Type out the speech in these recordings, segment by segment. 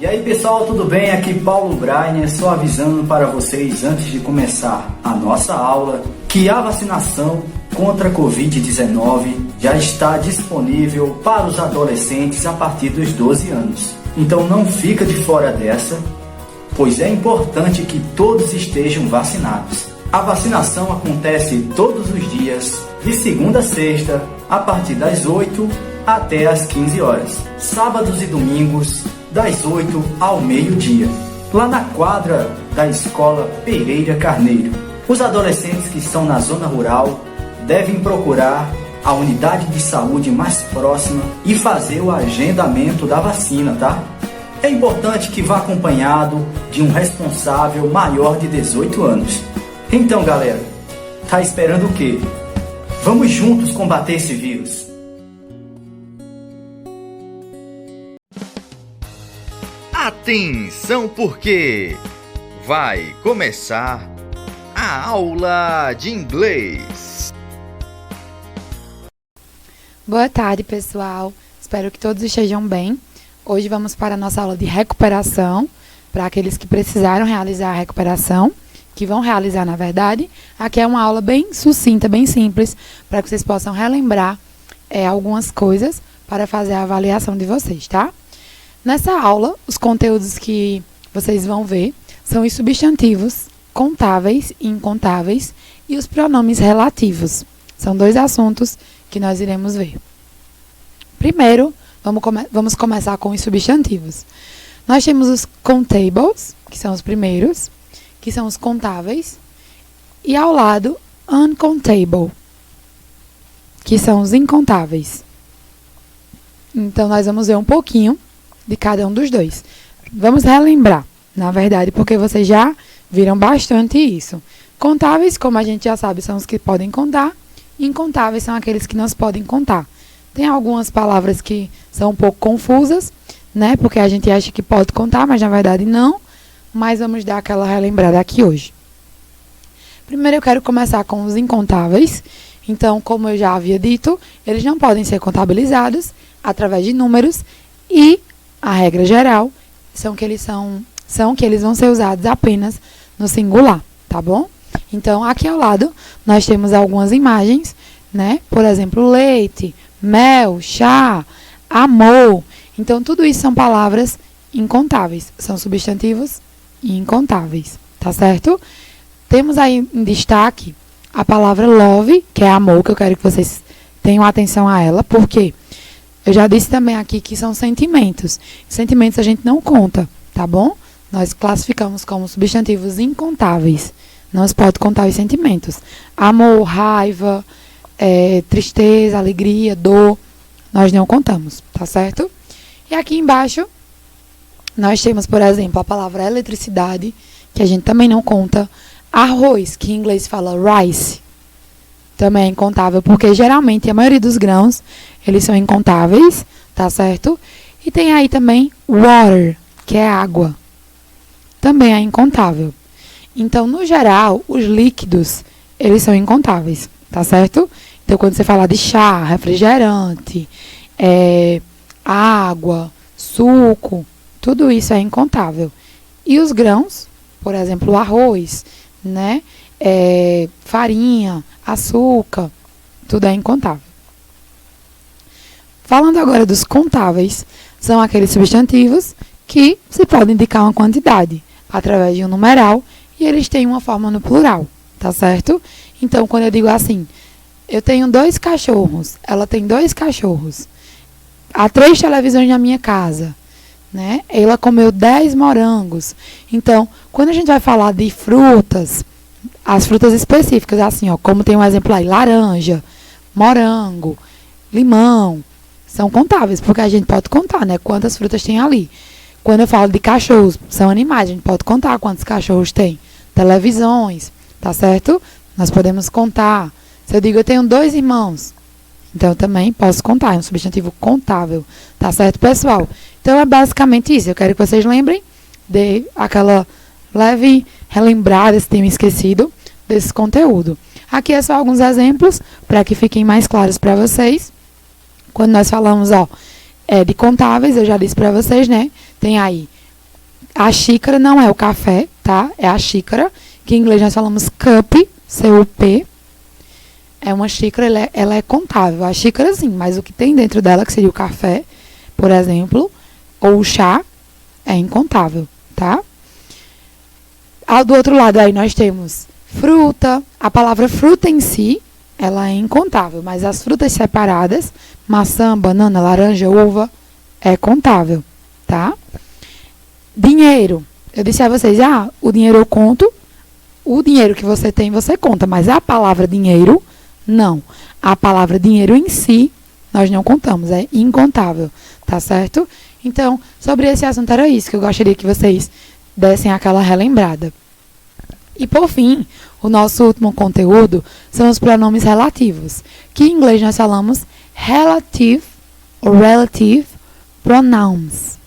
E aí pessoal, tudo bem? Aqui Paulo Brainer, só avisando para vocês antes de começar a nossa aula que a vacinação contra a Covid-19 já está disponível para os adolescentes a partir dos 12 anos. Então não fica de fora dessa, pois é importante que todos estejam vacinados. A vacinação acontece todos os dias, de segunda a sexta, a partir das 8 até as 15 horas. Sábados e domingos, das 8 ao meio-dia, lá na quadra da Escola Pereira Carneiro. Os adolescentes que estão na zona rural devem procurar a unidade de saúde mais próxima e fazer o agendamento da vacina, tá? É importante que vá acompanhado de um responsável maior de 18 anos. Então, galera, tá esperando o quê? Vamos juntos combater esse vírus. Atenção, porque vai começar a aula de inglês. Boa tarde, pessoal. Espero que todos estejam bem. Hoje vamos para a nossa aula de recuperação, para aqueles que precisaram realizar a recuperação, que vão realizar, na verdade. Aqui é uma aula bem sucinta, bem simples, para que vocês possam relembrar algumas coisas para fazer a avaliação de vocês, tá? Nessa aula, os conteúdos que vocês vão ver são os substantivos contáveis e incontáveis e os pronomes relativos. São dois assuntos que nós iremos ver. Primeiro, vamos começar com os substantivos. Nós temos os contables, que são os primeiros, que são os contáveis, e ao lado, uncountable, que são os incontáveis. Então, nós vamos ver um pouquinho de cada um dos dois. Vamos relembrar, na verdade, porque vocês já viram bastante isso. Contáveis, como a gente já sabe, são os que podem contar. Incontáveis são aqueles que não se podem contar. Tem algumas palavras que são um pouco confusas, né? Porque a gente acha que pode contar, mas na verdade não. Mas vamos dar aquela relembrada aqui hoje. Primeiro eu quero começar com os incontáveis. Então, como eu já havia dito, eles não podem ser contabilizados através de números e a regra geral são que eles vão ser usados apenas no singular, tá bom? Então, aqui ao lado, nós temos algumas imagens, né? Por exemplo, leite, mel, chá, amor. Então, tudo isso são palavras incontáveis. São substantivos incontáveis, tá certo? Temos aí em destaque a palavra love, que é amor, que eu quero que vocês tenham atenção a ela, porque eu já disse também aqui que são sentimentos. Sentimentos a gente não conta, tá bom? Nós classificamos como substantivos incontáveis. Não se pode contar os sentimentos. Amor, raiva, tristeza, alegria, dor, nós não contamos, tá certo? E aqui embaixo, nós temos, por exemplo, a palavra eletricidade, que a gente também não conta. Arroz, que em inglês fala rice, também é incontável, porque geralmente a maioria dos grãos, eles são incontáveis, tá certo? E tem aí também water, que é água. Também é incontável. Então, no geral, os líquidos, eles são incontáveis, tá certo? Então, quando você fala de chá, refrigerante, água, suco, tudo isso é incontável. E os grãos, por exemplo, o arroz, né? Farinha, açúcar, tudo é incontável. Falando agora dos contáveis, são aqueles substantivos que se pode indicar uma quantidade através de um numeral e eles têm uma forma no plural, tá certo? Então, quando eu digo assim, eu tenho 2 cachorros, ela tem 2 cachorros, há 3 televisões na minha casa, né? Ela comeu 10 morangos. Então, quando a gente vai falar de frutas, as frutas específicas, assim, ó, como tem um exemplo aí, laranja, morango, limão, são contáveis, porque a gente pode contar, né, quantas frutas tem ali. Quando eu falo de cachorros, são animais, a gente pode contar quantos cachorros tem. Televisões, tá certo? Nós podemos contar. Se eu digo, eu tenho 2 irmãos, então eu também posso contar, é um substantivo contável, tá certo, pessoal? Então é basicamente isso, eu quero que vocês lembrem de aquela leve relembrada, se tenham esquecido, desse conteúdo. Aqui é só alguns exemplos, para que fiquem mais claros para vocês. Quando nós falamos, de contáveis, eu já disse para vocês, né? Tem aí A xícara não é o café, tá? É a xícara, que em inglês nós falamos cup, C-U-P. É uma xícara, ela é contável. A xícara sim, mas o que tem dentro dela, que seria o café, por exemplo, ou o chá, é incontável, tá? Do outro lado aí nós temos fruta. A palavra fruta em si, ela é incontável, mas as frutas separadas, maçã, banana, laranja, uva, é contável, tá? Dinheiro. Eu disse a vocês, o dinheiro eu conto, o dinheiro que você tem você conta, mas a palavra dinheiro, não. A palavra dinheiro em si, nós não contamos, é incontável, tá certo? Então, sobre esse assunto era isso que eu gostaria que vocês dessem aquela relembrada. E por fim, o nosso último conteúdo são os pronomes relativos, que em inglês nós falamos relative ou relative pronouns,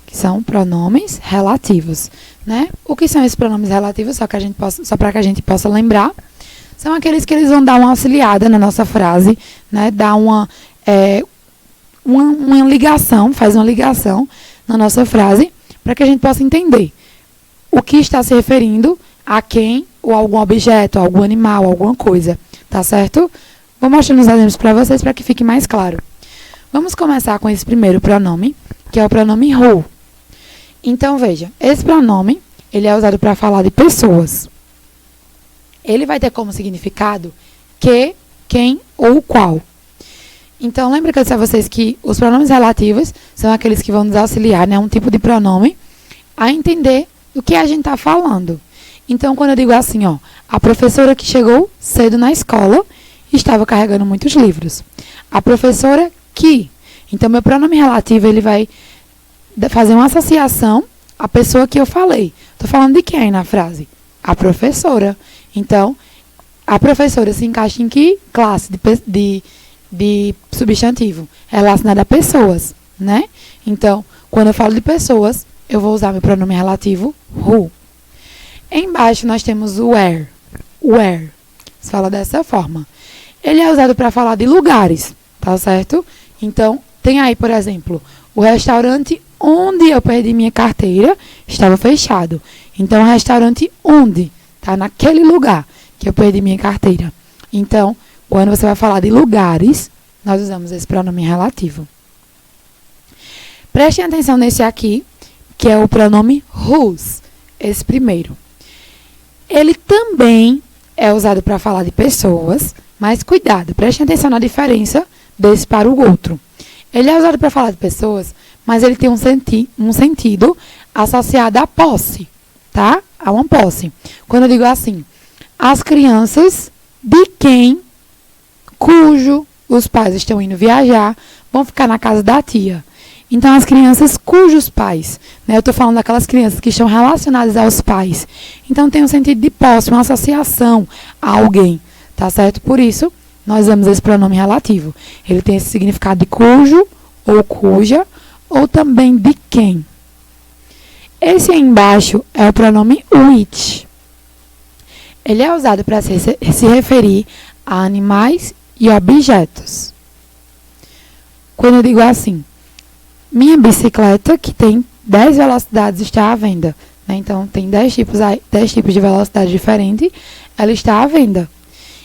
que são pronomes relativos, né? O que são esses pronomes relativos, só para que a gente possa lembrar, são aqueles que eles vão dar uma auxiliada na nossa frase, né? Dar uma ligação, faz uma ligação na nossa frase, para que a gente possa entender o que está se referindo a quem, ou algum objeto, algum animal, alguma coisa, tá certo? Vou mostrar os exemplos para vocês para que fique mais claro. Vamos começar com esse primeiro pronome, que é o pronome who. Então, veja, esse pronome, ele é usado para falar de pessoas. Ele vai ter como significado que, quem ou qual. Então, lembra que eu disse a vocês que os pronomes relativos são aqueles que vão nos auxiliar, né, um tipo de pronome, a entender do que a gente está falando. Então, quando eu digo assim, a professora que chegou cedo na escola estava carregando muitos livros. A professora que. Então, meu pronome relativo, ele vai fazer uma associação à pessoa que eu falei. Estou falando de quem na frase? A professora. Então, a professora se encaixa em que classe de substantivo? Relacionada a pessoas, né? Então, quando eu falo de pessoas, eu vou usar meu pronome relativo who. Embaixo nós temos o where. Where. Se fala dessa forma. Ele é usado para falar de lugares, tá certo? Então, tem aí, por exemplo, o restaurante onde eu perdi minha carteira estava fechado. Então, o restaurante onde? Tá naquele lugar que eu perdi minha carteira. Então, quando você vai falar de lugares, nós usamos esse pronome relativo. Prestem atenção nesse aqui, que é o pronome whose, esse primeiro. Ele também é usado para falar de pessoas, mas cuidado, prestem atenção na diferença desse para o outro. Ele é usado para falar de pessoas, mas ele tem um sentido associado à posse, tá? A uma posse. Quando eu digo assim, as crianças de quem, cujo os pais estão indo viajar, vão ficar na casa da tia. Então, as crianças cujos pais, né? Eu estou falando daquelas crianças que estão relacionadas aos pais. Então, tem um sentido de posse, uma associação a alguém, tá certo? Por isso, nós usamos esse pronome relativo. Ele tem esse significado de cujo, ou cuja, ou também de quem. Esse aí embaixo é o pronome which. Ele é usado para se referir a animais e objetos. Quando eu digo assim, minha bicicleta, que tem 10 velocidades, está à venda. Né? Então, tem 10 tipos de velocidade diferentes, ela está à venda.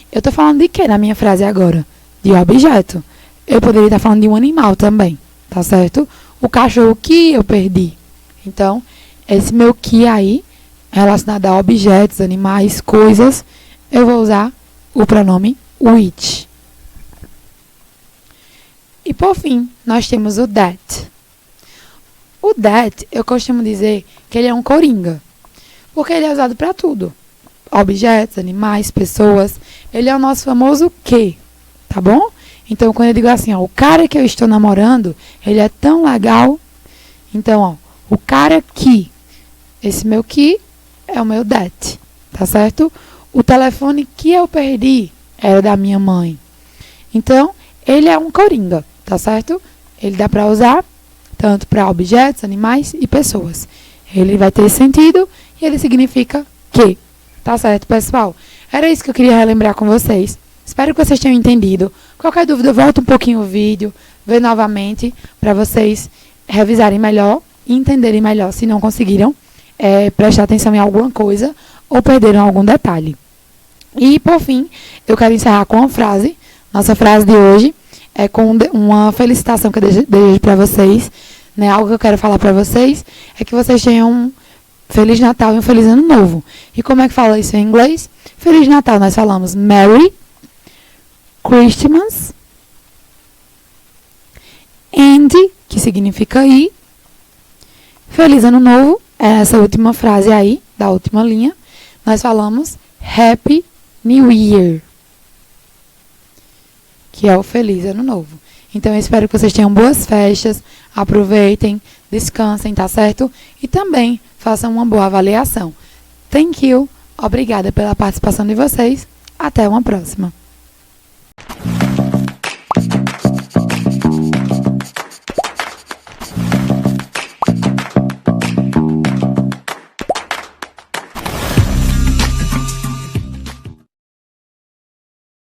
Eu estou falando de quê na minha frase agora? De objeto. Eu poderia estar falando de um animal também, tá certo? O cachorro que eu perdi. Então, esse meu que aí, relacionado a objetos, animais, coisas, eu vou usar o pronome which. E por fim, nós temos o that. O that, eu costumo dizer que ele é um coringa, porque ele é usado para tudo. Objetos, animais, pessoas. Ele é o nosso famoso que, tá bom? Então, quando eu digo assim, o cara que eu estou namorando, ele é tão legal. Então, o cara que, esse meu que é o meu that, tá certo? O telefone que eu perdi era da minha mãe. Então, ele é um coringa, tá certo? Ele dá para usar tanto para objetos, animais e pessoas. Ele vai ter sentido e ele significa que. Tá certo, pessoal? Era isso que eu queria relembrar com vocês. Espero que vocês tenham entendido. Qualquer dúvida, volta um pouquinho o vídeo, vê novamente, para vocês revisarem melhor e entenderem melhor se não conseguiram prestar atenção em alguma coisa ou perderam algum detalhe. E, por fim, eu quero encerrar com uma frase. Nossa frase de hoje é com uma felicitação que eu desejo para vocês, né? Algo que eu quero falar para vocês é que vocês tenham um Feliz Natal e um Feliz Ano Novo. E como é que fala isso em inglês? Feliz Natal nós falamos Merry Christmas, and, que significa e. Feliz Ano Novo, é essa última frase aí, da última linha. Nós falamos Happy New Year, que é o Feliz Ano Novo. Então, eu espero que vocês tenham boas festas, aproveitem, descansem, tá certo? E também façam uma boa avaliação. Thank you, obrigada pela participação de vocês. Até uma próxima.